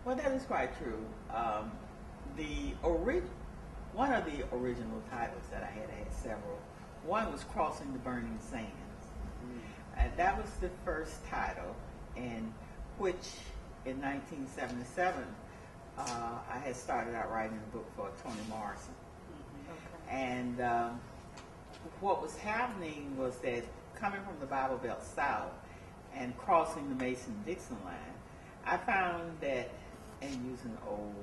Well, that is quite true. The one of the original titles that I had several. One was Crossing the Burning Sands. That was the first title, and which in 1977 I had started out writing a book for Toni Morrison. Okay. And what was happening was that coming from the Bible Belt South and crossing the Mason-Dixon line, I found that, and using old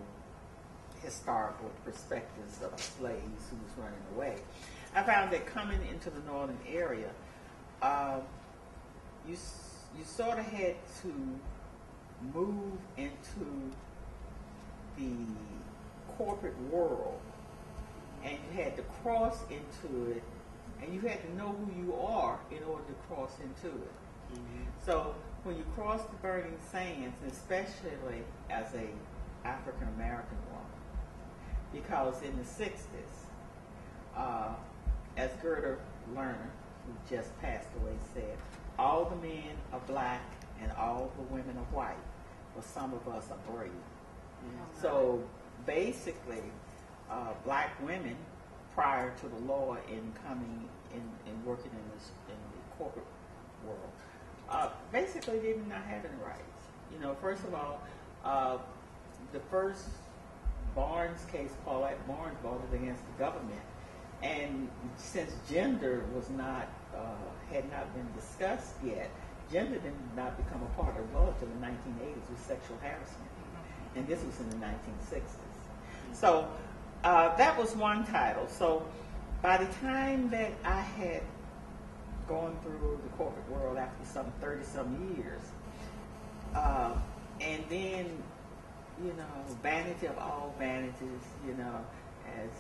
historical perspectives of slaves who was running away, I found that coming into the northern area, you sort of had to move into the corporate world, and you had to cross into it, and you had to know who you are in order to cross into it. Mm-hmm. So when you cross the burning sands, especially as a African American woman, because in the 60s, as Gerda Lerner, who just passed away, said, all the men are black and all the women are white, but some of us are brave. Mm-hmm. So basically, black women, prior to the law in coming in working in the corporate world, basically did not have any rights. You know, first of all, the first Barnes case, Paulette Barnes, brought it against the government, and since gender was not had not been discussed yet, gender did not become a part of the law until the 1980s with sexual harassment, and this was in the 1960s. So that was one title. So by the time that I had gone through the corporate world after some 30-some years, and then, you know, vanity of all vanities, you know, as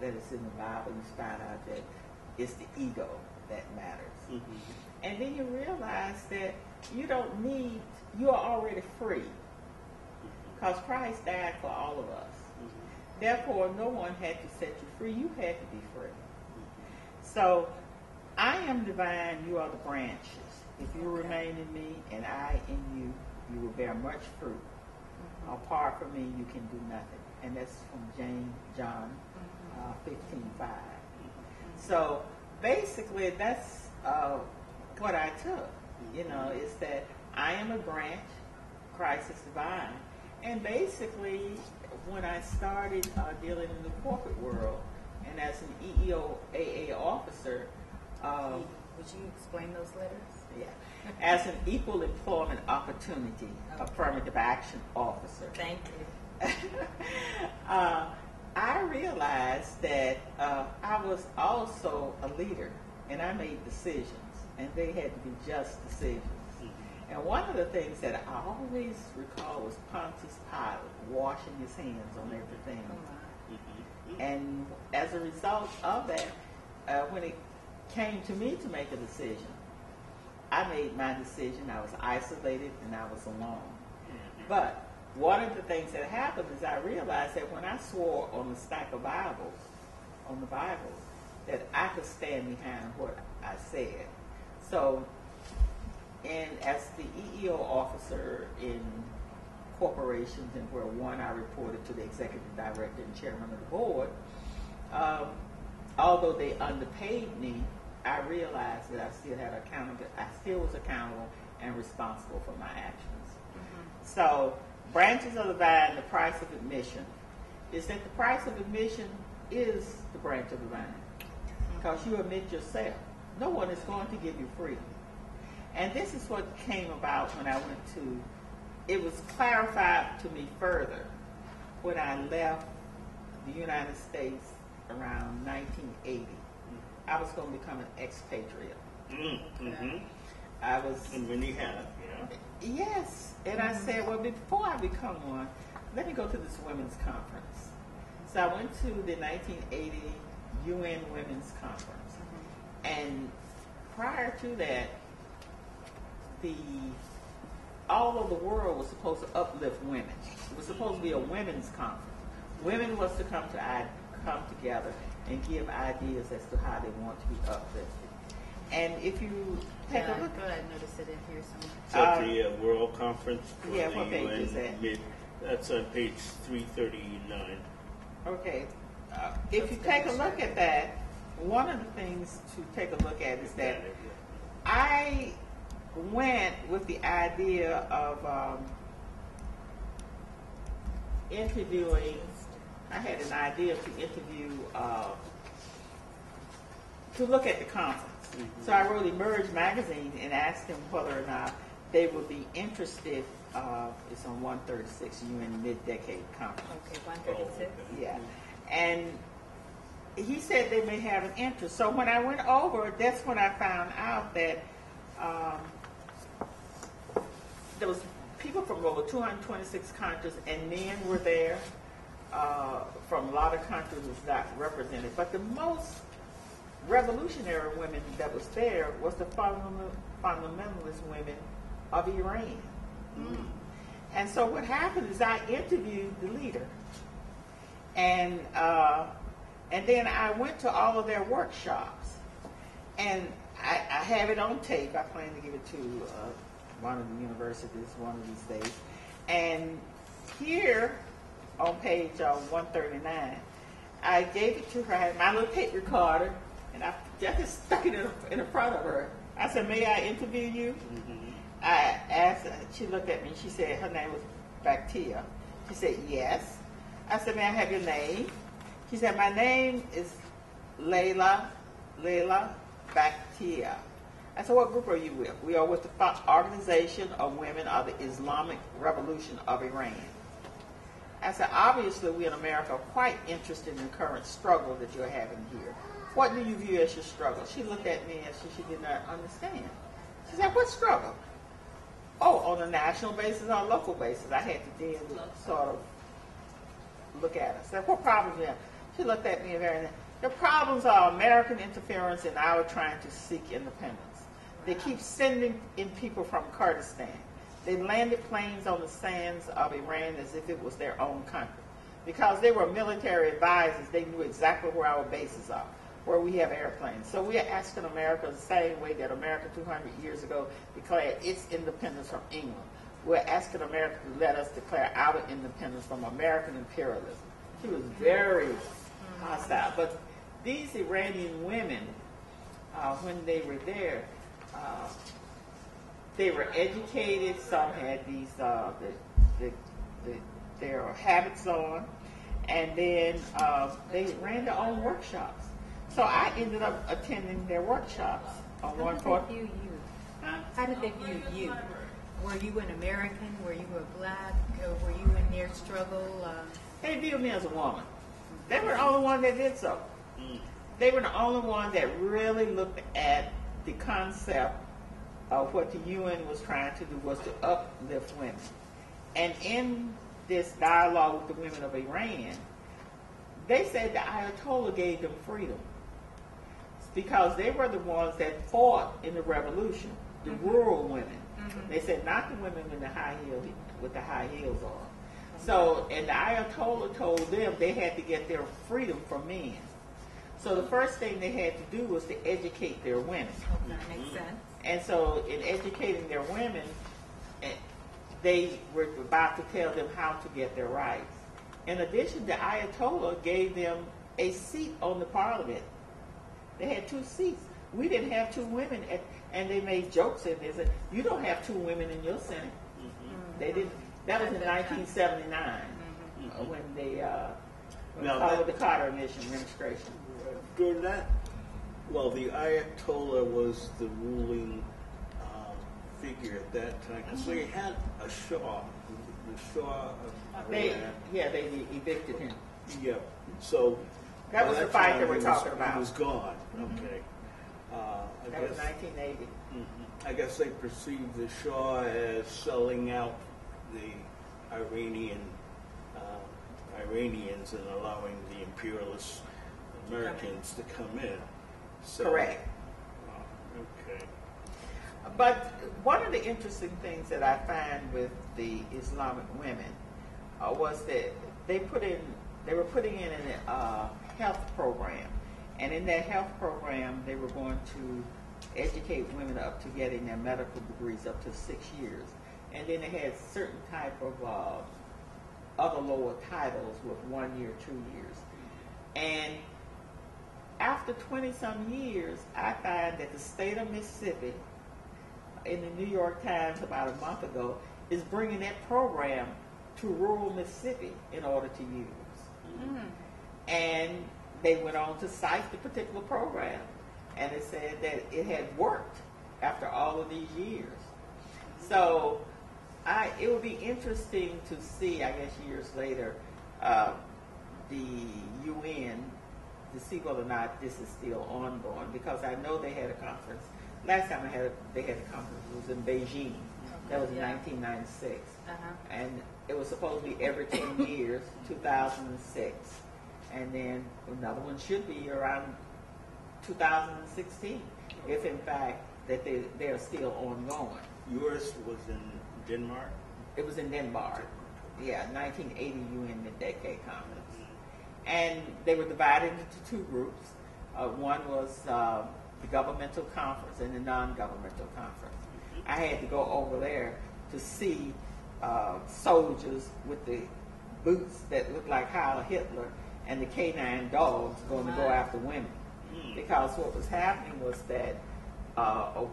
that is in the Bible, you find out that it's the ego that matters. Mm-hmm. And then you realize that you don't need, you are already free, because Christ died for all of us. Mm-hmm. Therefore, no one had to set you free. You had to be free. Mm-hmm. So, I am the vine, you are the branches. If you remain in me and I in you, you will bear much fruit. Mm-hmm. Apart from me, you can do nothing. And that's from John 15:5. Mm-hmm. So basically, that's what I took. You know, is that I am a branch, Christ is the vine. And basically, when I started dealing in the corporate world, and as an EEOAA officer, would you explain those letters? Yeah. As an equal employment opportunity affirmative action officer. Thank you. I realized that I was also a leader, and I made decisions, and they had to be just decisions. Mm-hmm. And one of the things that I always recall was Pontius Pilate washing his hands on everything. Mm-hmm. And as a result of that, when it came to me to make a decision, I made my decision. I was isolated and I was alone. Mm-hmm. But one of the things that happened is I realized that when I swore on the stack of Bibles, on the Bible, that I could stand behind what I said. So, and as the EEO officer in corporations, and where one I reported to the executive director and chairman of the board, although they underpaid me, I realized that I still was accountable and responsible for my actions. Mm-hmm. So, branches of the vine, the price of admission, is that the price of admission is the branch of the vine, because you admit yourself. No one is going to give you freedom. And this is what came about when I went to, it was clarified to me further when I left the United States around 1980. I was going to become an expatriate. Mm-hmm. I was. And when you have, yeah. Yes. And I said, well, before I become one, let me go to this women's conference. So I went to the 1980 UN Women's Conference. Mm-hmm. And prior to that, all of the world was supposed to uplift women. It was supposed to be a women's conference. Women was to come together and give ideas as to how they want to be uplifted. And if you take a look, I thought I noticed it in here somewhere. Is that the World Conference for yeah, the what page UN is that? That's on page 339. okay, if you take a look at that, one of the things to take a look at is that I went with the idea of interviewing. I had an idea to interview, to look at the conference. Mm-hmm. So I wrote Emerge magazine and asked them whether or not they would be interested. It's on 136 UN Mid-Decade Conference. Okay, 136. Yeah, and he said they may have an interest. So when I went over, that's when I found out that there was people from over 226 countries, and men were there from a lot of countries was not represented. But the most revolutionary women that was there was the fundamentalist women of Iran. Mm. And so what happened is I interviewed the leader, and then I went to all of their workshops, and I have it on tape. I plan to give it to one of the universities one of these days. And here on page 139, I gave it to her. I had my little tape recorder, and I just stuck it in front of her. I said, "May I interview you?" Mm-hmm. I asked her. She looked at me. She said her name was Bactia. She said, "Yes." I said, "May I have your name?" She said, "My name is Layla Bactia." I said, "What group are you with?" "We are with the Organization of Women of the Islamic Revolution of Iran." I said, "Obviously, we in America are quite interested in the current struggle that you're having here. What do you view as your struggle?" She looked at me and she did not understand. She said, "What struggle?" "Oh, on a national basis or a local basis." I had to then sort of look at her. I said, "What problems do you have?" She looked at me and very, "The problems are American interference in our trying to seek independence. They keep sending in people from Kurdistan. They landed planes on the sands of Iran as if it was their own country. Because they were military advisors, they knew exactly where our bases are, where we have airplanes. So we are asking America the same way that America 200 years ago declared its independence from England. We're asking America to let us declare our independence from American imperialism." She was very hostile. But these Iranian women, when they were there, they were educated. Some had these their habits on, and then they ran their own workshops. So I ended up attending their workshops on How one did part. they view you? How did they view you? Were you an American? Were you a black? Or were you in their struggle? They viewed me as a woman. They were the only one that did so. They were the only one that really looked at the concept of what the UN was trying to do was to uplift women. And in this dialogue with the women of Iran, they said the Ayatollah gave them freedom because they were the ones that fought in the revolution, the rural women. They said not the women with the high heels on. So, and the Ayatollah told them they had to get their freedom from men. So the first thing they had to do was to educate their women. Okay, makes sense. And so in educating their women, they were about to tell them how to get their rights. In addition, the Ayatollah gave them a seat on the parliament. They had 2 seats. We didn't have 2 women, and they made jokes in there. Said, "You don't have 2 women in your Senate." They didn't. That was in 1979 when they followed the Carter administration. During that, well, the Ayatollah was the ruling figure at that time because they had a Shah, the Shah of Iran. They evicted him. Yeah, so that was the fight that we're talking about. He was gone. Okay. That was 1980. I guess they perceived the Shah as selling out the Iranians and allowing the imperialist Americans to come in. So, correct. Okay. But one of the interesting things that I find with the Islamic women was that they were putting in a health program, and in that health program they were going to educate women up to getting their medical degrees up to 6 years. And then they had certain type of other lower titles with 1 year, 2 years. And after 20-some years, I find that the state of Mississippi, in the New York Times about a month ago, is bringing that program to rural Mississippi in order to use. Mm-hmm. And they went on to cite the particular program, and it said that it had worked after all of these years. So it would be interesting to see, I guess years later, the UN, to see whether or not this is still ongoing, because I know they had a conference. Last time they had a conference was in Beijing. That was in 1996. And it was supposed to be every 10 years, 2006. And then another one should be around 2016, if in fact that they're still ongoing. Yours was in Denmark? It was in Denmark. Yeah, 1980 UN Mid-Decade Conference. And they were divided into two groups. One was the governmental conference and the non-governmental conference. I had to go over there to see soldiers with the boots that looked like Heil Hitler and the canine dogs going to go after women. Because what was happening was that a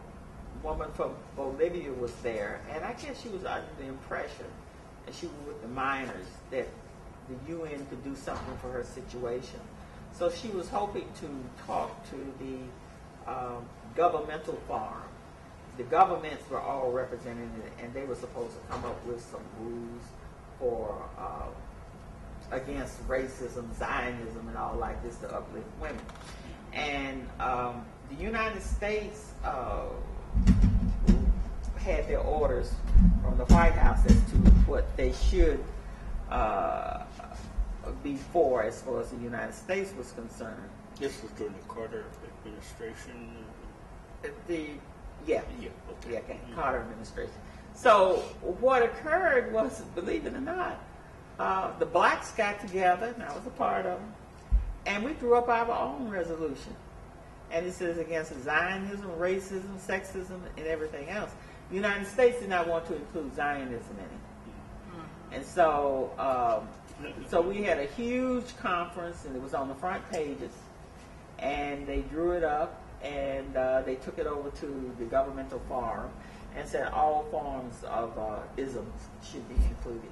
woman from Bolivia was there, and I guess she was under the impression, and she was with the miners, that the UN could do something for her situation. So she was hoping to talk to the governmental forum. The governments were all represented, and they were supposed to come up with some rules for against racism, Zionism, and all like this to uplift women. And the United States had their orders from the White House as to what they should be for as far as the United States was concerned. This was during the Carter administration? Carter administration. So what occurred was, believe it or not, the blacks got together, and I was a part of them, and we drew up our own resolution. And it says against Zionism, racism, sexism, and everything else. The United States did not want to include Zionism in it. And so so we had a huge conference, and it was on the front pages, and they drew it up, and they took it over to the governmental forum and said all forms of isms should be included.